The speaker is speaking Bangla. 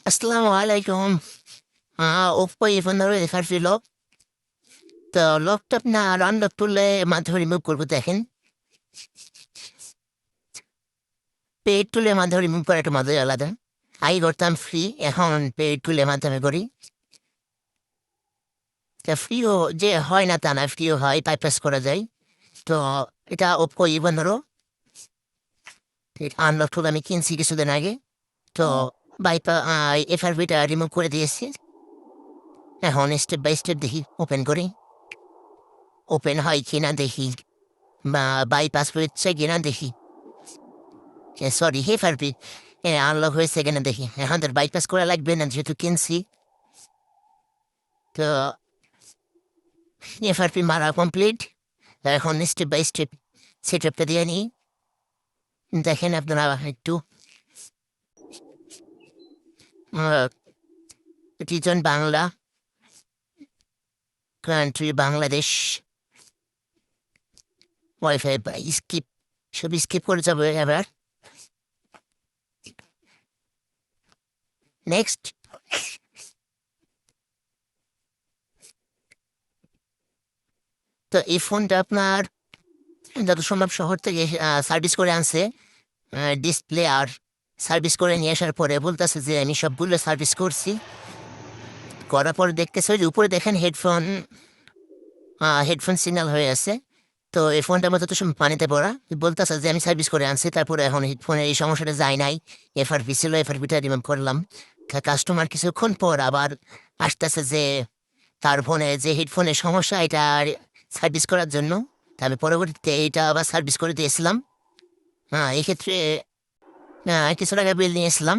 আসসালামু আলাইকুম। Oppo A15 FR lock. তো লকটা আপনার আনলক করলে মাধ্যমে রিমুভ করবো দেখেন। পেইড টুলের মাধ্যমে রিমুভ করা একটা মজাই আলাদা। আগে করতাম ফ্রি, এখন পেইড টুলের মাধ্যমে করি। তা ফ্রিও যে হয় না তা না, ফ্রিও হয়, বাইপাস করা যায়। তো এটা Oppo A15 আনলক টুল আমি কিনছি কিছুদিন আগে। তো FRVটা রিমুভ করে দিয়েছি। এখন স্টেপ বাই স্টেপ দেখি, ওপেন করি। ওপেন হয় কিনা দেখি, বা বাইপাস হচ্ছে কিনা দেখি। সরি, FRV আনলক হয়েছে কিনা দেখি। এখন তোর বাইপাস করা লাগবে না যেহেতু কিনছি। তো FRV মারা কমপ্লিট। এখন স্টেপ বাই স্টেপ সেট আপটা দিয়ে নিই। দেখেন আপনারা একটু reason Bangla, country Bangladesh, wifi বা স্কিপ, সব স্কিপ করে যাবে এবার। নেক্সট। তো এই ফোনটা আপনার যত সম্ভব শহর থেকে সার্ভিস করে আনছে। ডিসপ্লে আর সার্ভিস করে নিয়ে আসার পরে বলতেছে যে আমি সবগুলো সার্ভিস করছি। করার পর দেখতেছে ওই যে উপরে দেখেন হেডফোন, হেডফোন সিগন্যাল হয়ে আছে। তো এই ফোনটার মধ্যে তো সব পানিতে পড়া। বলতেছে যে আমি সার্ভিস করে আনছি, তারপরে এখন হেডফোনের এই সমস্যাটা যায় নাই। FRV ছিল, FRVটা রিমুভ করলাম। কাস্টমার কিছুক্ষণ পর আবার আসতেছে যে তার ফোনে যে হেডফোনের সমস্যা এটা সার্ভিস করার জন্য। তা আমি পরবর্তীতে এটা আবার সার্ভিস করে দিয়েছিলাম। এক্ষেত্রে কিছু টাকা বিল নিয়েছিলাম।